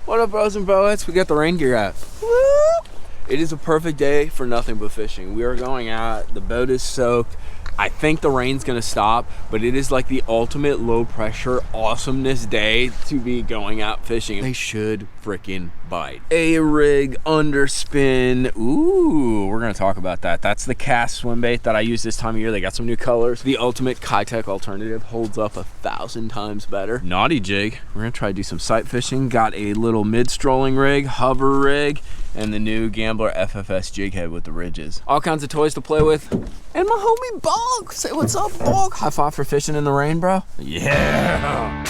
What up, bros and broettes? We got the rain gear out. Woo! It is a perfect day for nothing but fishing. We are going out. The boat is soaked. I think the rain's gonna stop, but it is like the ultimate low pressure awesomeness day to be going out fishing. They should freaking bite. A-rig, underspin. Ooh, we're gonna talk about that. That's the cast swim bait that I use this time of year. They got some new colors. The ultimate Kitech alternative, holds up 1,000 times better. Naughty jig. We're gonna try to do some sight fishing. Got a little mid-strolling rig, hover rig, and the new Gambler FFS jig head with the ridges. All kinds of toys to play with. And my homie Bog. Say what's up, Bog. High five for fishing in the rain, bro. Yeah.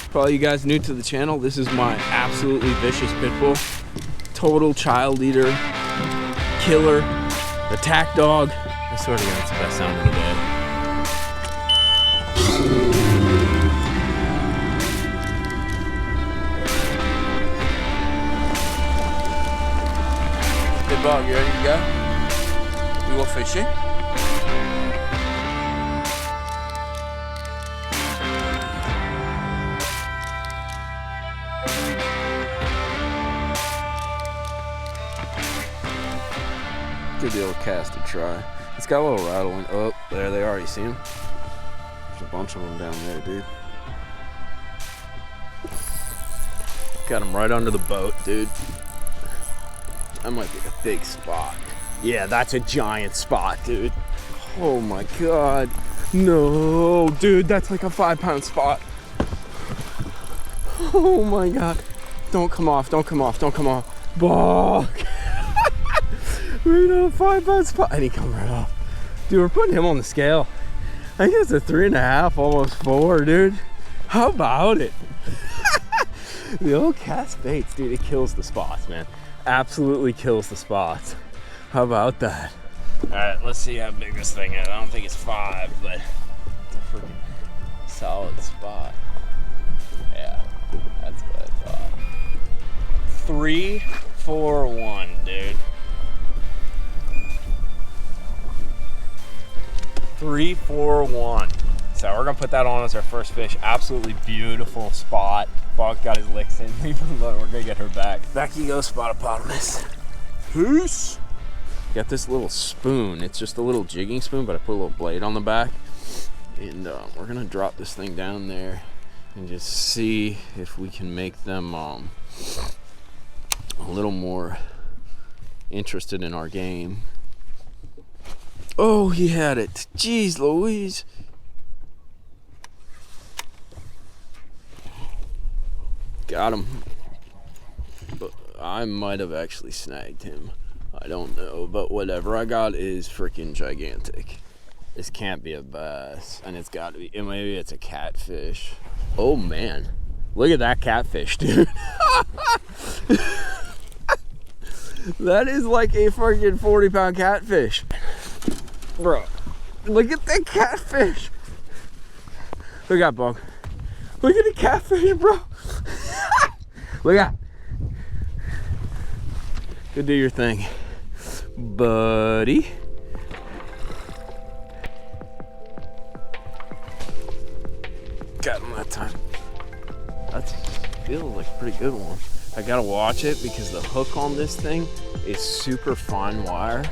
For all you guys new to the channel, this is my absolutely vicious pit bull. Total child eater, killer, attack dog. I swear to God, it's the best sound of the day. Hey Bob, you ready to go? We go fishing? Give the old cast a try. It's got a little rattling. Oh, there they are. You see them? There's a bunch of them down there, dude. Got them right under the boat, dude. That might be a big spot. Yeah, that's a giant spot, dude. Oh my God. No, dude, that's like a 5-pound spot. Oh my God. Don't come off, don't come off, don't come off. Bog. Right on a 5-pound spot. And he come right off. Dude, we're putting him on the scale. I think it's a 3.5, almost 4, dude. How about it? The old cast baits, dude, it kills the spots, man. Absolutely kills the spots. How about that? All right, let's see how big this thing is. I don't think it's 5, but it's a freaking solid spot. Yeah, that's what I thought. 3, 4, 1, dude. 3, 4, 1. So we're gonna put that on as our first fish. Absolutely beautiful spot. Bog got his licks in. Leave her alone. We're gonna get her back. Back you go, Spotopotamus. Peace. Got this little spoon. It's just a little jigging spoon, but I put a little blade on the back. And we're gonna drop this thing down there and just see if we can make them a little more interested in our game. Oh, he had it. Jeez Louise. Got him. But I might have actually snagged him. I don't know, but whatever I got is freaking gigantic. This can't be a bass, and it's got to be. Maybe it's a catfish. Oh man, look at that catfish, dude. That is like a freaking 40-pound catfish, bro. Look at that catfish. Look at that bug. Look at the catfish, bro. Look at. Go do your thing, buddy. Got him that time. That feels like a pretty good one. I gotta watch it because the hook on this thing is super fine wire,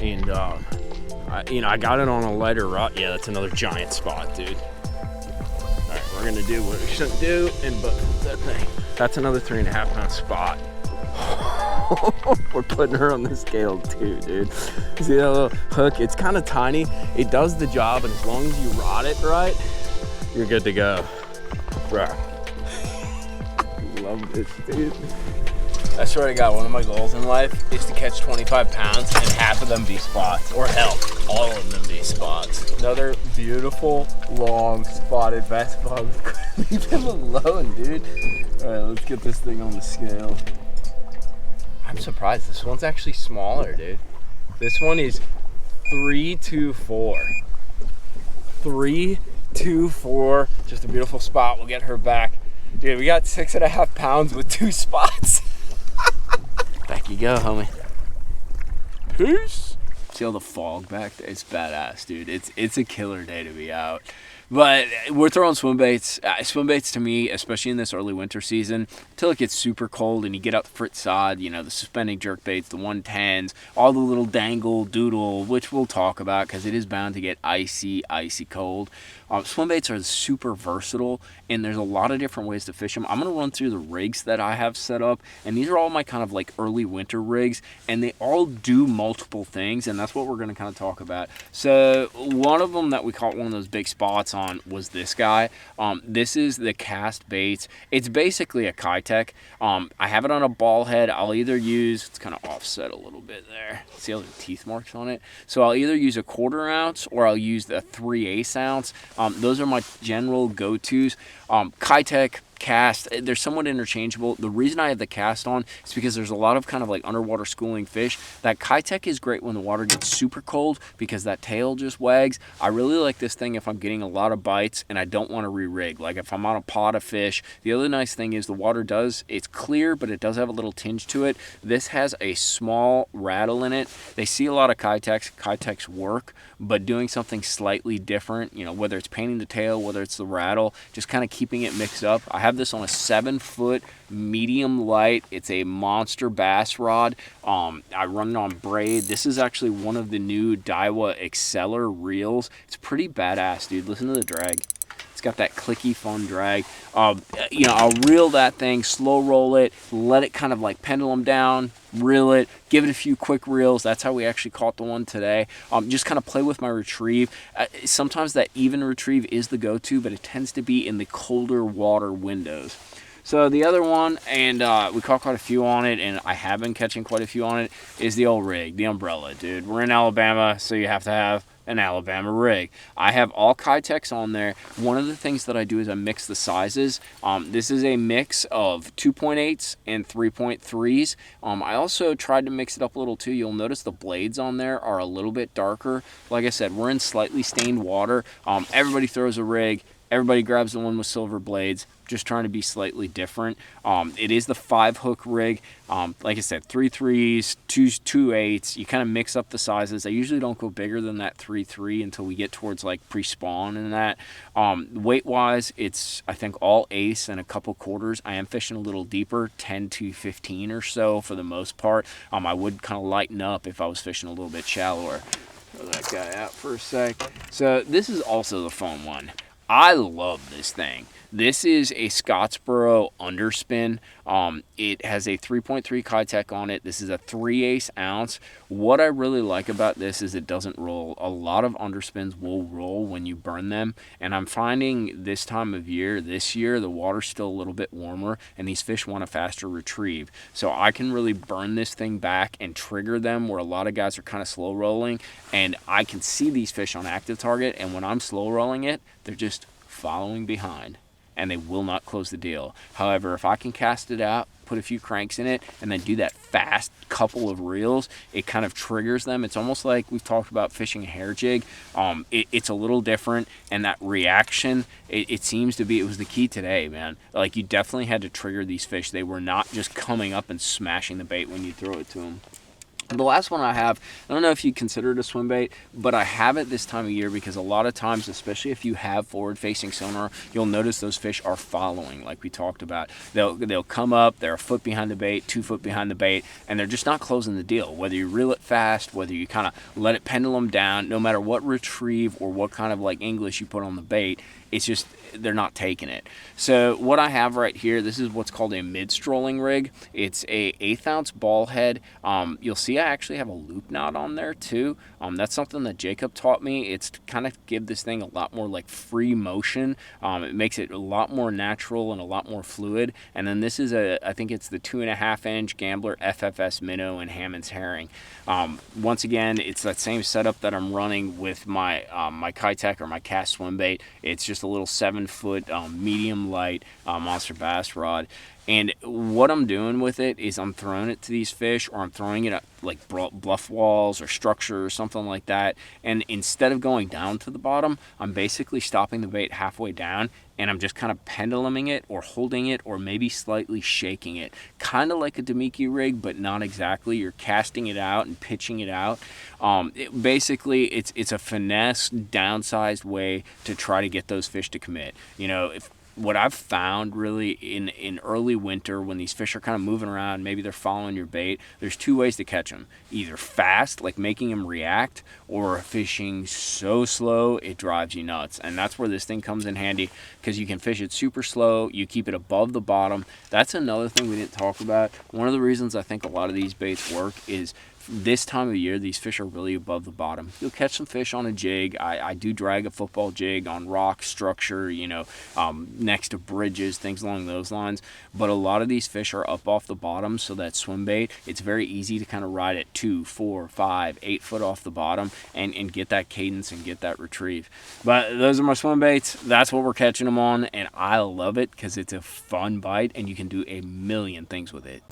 and I got it on a lighter rod. Yeah, that's another giant spot, dude. All right, we're gonna do what we shouldn't do and but that thing. That's another 3.5-pound spot. We're putting her on the scale too, dude. See that little hook? It's kind of tiny. It does the job, and as long as you rod it right, you're good to go. Bro. Love this, dude. I swear to God, one of my goals in life is to catch 25 pounds and half of them be spots, or hell, all of them be spots. Another beautiful, long, spotted bass bug. Leave him alone, dude. All right, let's get this thing on the scale. I'm surprised. This one's actually smaller, dude. This one is 324. 324. Just a beautiful spot. We'll get her back. Dude, we got 6.5 pounds with 2 spots. Back you go, homie. Peace. See all the fog back there? It's badass, dude. It's a killer day to be out. But we're throwing swim baits. Swim baits to me, especially in this early winter season, until it gets super cold and you get up the frit side, you know, the suspending jerk baits, the 110s, all the little dangle, doodle, which we'll talk about because it is bound to get icy cold. Swim baits are super versatile, and there's a lot of different ways to fish them. I'm going to run through the rigs that I have set up, and these are all my kind of like early winter rigs, and they all do multiple things, and that's what we're going to kind of talk about. So one of them that we caught one of those big spots on was this guy. This is the Cast Baits. It's basically a Kitech. I have it on a ball head. I'll either use, it's kind of offset a little bit there. See all the teeth marks on it? So I'll either use a 1/4 ounce or I'll use the 3/8 ounce. Those are my general go-tos. Kitech, Cast, they're somewhat interchangeable. The reason I have the Cast on is because there's a lot of kind of like underwater schooling fish. That Kitech is great when the water gets super cold because that tail just wags. I really like this thing if I'm getting a lot of bites and I don't want to re-rig. Like if I'm on a pot of fish. The other nice thing is the water it's clear, but it does have a little tinge to it. This has a small rattle in it. They see a lot of Kitechs work, but doing something slightly different, you know, whether it's painting the tail, whether it's the rattle, just kind of keeping it mixed up. I have this on a 7-foot medium light. It's a monster bass rod. I run it on braid. This is actually one of the new Daiwa Exceller reels. It's pretty badass, dude. Listen to the drag. It's got that clicky fun drag. You know, I'll reel that thing, slow roll it, let it kind of like pendulum down, reel it, give it a few quick reels. That's how we actually caught the one today. Just kind of play with my retrieve. Sometimes that even retrieve is the go-to, but it tends to be in the colder water windows. So the other one, and we caught quite a few on it, and I have been catching quite a few on it, is the old rig, the umbrella, dude. We're in Alabama, so you have to have an Alabama rig. I have all Kitechs on there. One of the things that I do is I mix the sizes. This is a mix of 2.8s and 3.3s. I also tried to mix it up a little too. You'll notice the blades on there are a little bit darker. Like I said, we're in slightly stained water. Everybody throws a rig. Everybody grabs the one with silver blades, just trying to be slightly different. It is the 5-hook rig. Like I said, 3.3s, 2.8s. You kind of mix up the sizes. I usually don't go bigger than that 3.3 until we get towards like pre-spawn and that. Weight-wise, it's, I think, all ace and a couple quarters. I am fishing a little deeper, 10 to 15 or so for the most part. I would kind of lighten up if I was fishing a little bit shallower. Throw that guy out for a sec. So this is also the foam one. I love this thing. This is a Scottsboro underspin. It has a 3.3 Kitech on it. This is a 3/8 ounce. What I really like about this is it doesn't roll. A lot of underspins will roll when you burn them, and I'm finding this time of year, this year, the water's still a little bit warmer, and these fish want a faster retrieve. So I can really burn this thing back and trigger them where a lot of guys are kind of slow rolling, and I can see these fish on active target, and when I'm slow rolling it, they're just following behind, and they will not close the deal. However, if I can cast it out, put a few cranks in it, and then do that fast couple of reels, it kind of triggers them. It's almost like we've talked about fishing a hair jig. It's a little different, and that reaction, it seems to be, it was the key today, man. Like, you definitely had to trigger these fish. They were not just coming up and smashing the bait when you throw it to them. The last one I have, I don't know if you consider it a swim bait, but I have it this time of year because a lot of times, especially if you have forward-facing sonar, you'll notice those fish are following, like we talked about. They'll come up, they're a foot behind the bait, 2 foot behind the bait, and they're just not closing the deal. Whether you reel it fast, whether you kind of let it pendulum down, no matter what retrieve or what kind of like English you put on the bait, it's just, they're not taking it. So what I have right here, this is what's called a mid-strolling rig. It's a 1/8 ounce ball head. You'll see I actually have a loop knot on there too. That's something that Jacob taught me. It's to kind of give this thing a lot more like free motion. It makes it a lot more natural and a lot more fluid. And then this is I think it's the 2.5 inch Gambler FFS Minnow and Hammond's Herring. Once again, it's that same setup that I'm running with my my Kitech or my Cast swim bait. It's just a little 7-foot medium light monster bass rod. And what I'm doing with it is I'm throwing it to these fish, or I'm throwing it like bluff walls or structure or something like that. And instead of going down to the bottom, I'm basically stopping the bait halfway down, and I'm just kind of penduluming it or holding it or maybe slightly shaking it. Kind of like a Damiki rig, but not exactly. You're casting it out and pitching it out. Basically, it's a finesse, downsized way to try to get those fish to commit. You know, if what I've found really in early winter when these fish are kind of moving around, maybe they're following your bait, there's two ways to catch them. Either fast, like making them react, or fishing so slow it drives you nuts. And that's where this thing comes in handy, because you can fish it super slow, you keep it above the bottom. That's another thing we didn't talk about. One of the reasons I think a lot of these baits work is this time of year, these fish are really above the bottom. You'll catch some fish on a jig. I do drag a football jig on rock structure, you know, next to bridges, things along those lines. But a lot of these fish are up off the bottom, so that swim bait, it's very easy to kind of ride it 2, 4, 5, 8 foot off the bottom and get that cadence and get that retrieve. But those are my swim baits. That's what we're catching them on, and I love it because it's a fun bite and you can do a million things with it.